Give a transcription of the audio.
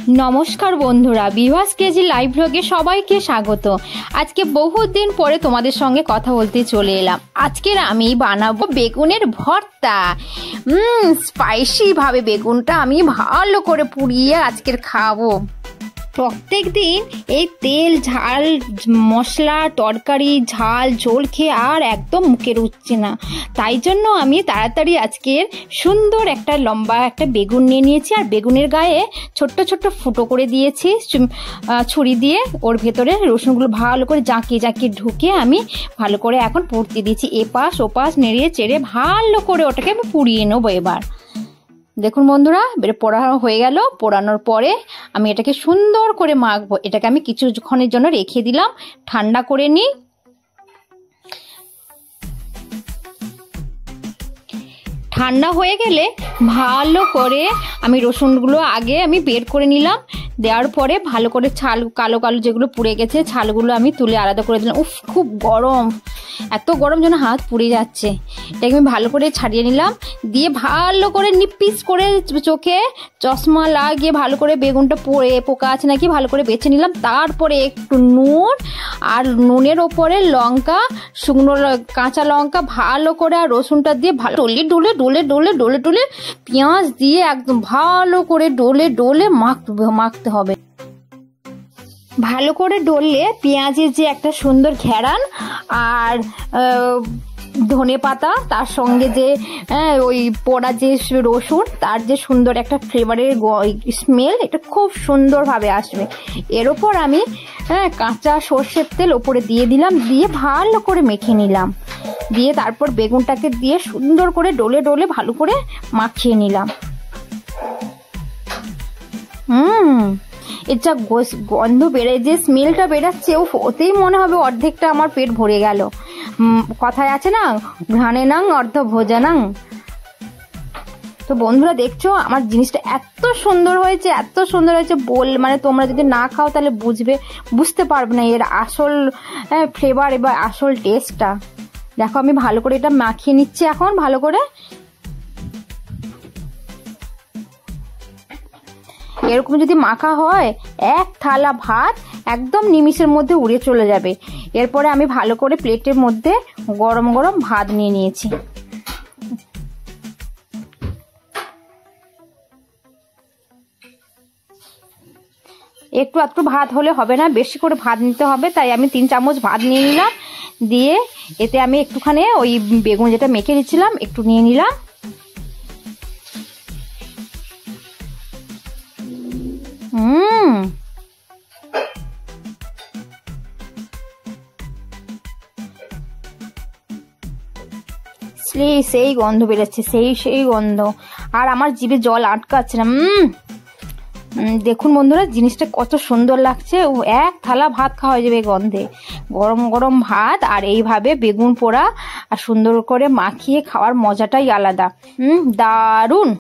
नमस्कार बंधुरा विवास KG live ब्लगे सबाइके स्वागत। आज के बहुत दिन परे तुम्हारे संगे कथा बोलते चले एलाम। आजकेर आमी बानाबो बेगुनेर भर्ता। स्पाइसी भावे बेगुनटा आमी भालो करे पुड़िए आजकेर खाबो। प्रत्येक दिन এই তেল ঝাল মশলা তরকারি ঝাল ঝোল খেয়ে আর একদম মুখে রুচছে না, তাই জন্য আমি তাড়াতাড়ি আজকের সুন্দর একটা লম্বা একটা বেগুন নিয়ে নিয়েছি আর বেগুনের গায়ে ছোট্ট ছোট্ট ফুটো করে দিয়েছি ছুরি দিয়ে। ওর ভেতরে রসুনগুলো ভালো করে জাঁকিয়ে জাঁকিয়ে ঢুকে আমি ভালো করে এখন পুড়তে দিয়েছি। এপাশ ওপাশ নেড়িয়ে চেড়ে ভালো করে ওটাকে আমি পুড়িয়ে নেবো। এবার দেখুন বন্ধুরা, পোড়া হয়ে গেল। পোড়ানোর পরে আমি এটাকে সুন্দর করে মাখবো। এটাকে আমি কিছুক্ষণের জন্য রেখে দিলাম ঠান্ডা করে নিই। ঠান্ডা হয়ে গেলে ভালো করে আমি রসুনগুলো আগে আমি বের করে নিলাম। দেওয়ার পরে ভালো করে ছাল কালো কালো যেগুলো পুড়ে গেছে ছালগুলো আমি তুলে আলাদা করে দিলাম। উফ, খুব গরম, এত গরম যেন হাত পুড়ে যাচ্ছে। এটাকে আমি ভালো করে ছাড়িয়ে নিলাম, দিয়ে ভালো করে নিপিস করে চোখে চশমা লাগিয়ে ভালো করে বেগুনটা পোকা আছে নাকি ভালো করে বেছে নিলাম। তারপরে একটু নুন আর নুনের ওপরে লঙ্কা, শুকনো কাঁচা লঙ্কা ভালো করে আর রসুনটা দিয়ে ভালো ডলে ডলে ডলে ডলে ডলে ডলে পেঁয়াজ দিয়ে একদম ভালো করে ডলে ডলে মাখতে হবে। ভালো করে ডললে পেঁয়াজের যে একটা সুন্দর ঘ্রাণ আর ধনে পাতা তার সঙ্গে যে ওই পোড়া যে রসুন তার যে সুন্দর একটা ফ্লেভারের স্মেল, এটা খুব সুন্দরভাবে আসবে। এর ওপর আমি কাঁচা সর্ষের তেল ওপরে দিয়ে দিলাম, দিয়ে ভালো করে মেখে নিলাম। দিয়ে তারপর বেগুনটাকে দিয়ে সুন্দর করে ডলে ডলে ভালো করে মাখিয়ে নিলাম। এর যা গন্ধ বেড়ে যে স্মেলটা বেরাচ্ছে, ওতেই মনে হবে অর্ধেকটা আমার পেট ভরে গেল। কথায় আছে না, ঘ্রাণে নাং অর্ধ ভোজনাং। তো বন্ধুরা দেখছো আমার জিনিসটা এত সুন্দর হয়েছে, এত সুন্দর হয়েছে মানে তোমরা যদি না খাও তাহলে বুঝতে পারবে না এর আসল ফ্লেভার এবার আসল টেস্টটা। দেখো আমি ভালো করে এটা মাখিয়ে নিচ্ছি এখন ভালো করে। এরকম যদি মাখা হয় এক থালা ভাত একদম নিমিষের মধ্যে উড়ে চলে যাবে। এরপরে আমি ভালো করে প্লেটের মধ্যে গরম গরম ভাত নিয়ে নিয়েছি। একটু একটু ভাত হলে হবে না, বেশি করে ভাত নিতে হবে। তাই আমি 3 চামচ ভাত নিয়ে নিলাম, দিয়ে এতে আমি একটুখানি ওই বেগুন যেটা মেখে দিচ্ছিলাম একটু নিয়ে নিলাম। সেই গন্ধ বেরোচ্ছে, সেই গন্ধ, আর আমার জিভে জল আটকাচ্ছে না। দেখুন বন্ধুরা জিনিসটা কত সুন্দর লাগছে। এক থালা ভাত খাওয়া যাবে গন্ধে। গরম গরম ভাত আর এইভাবে বেগুন পোড়া আর সুন্দর করে মাখিয়ে খাওয়ার মজাটাই আলাদা। দারুণ।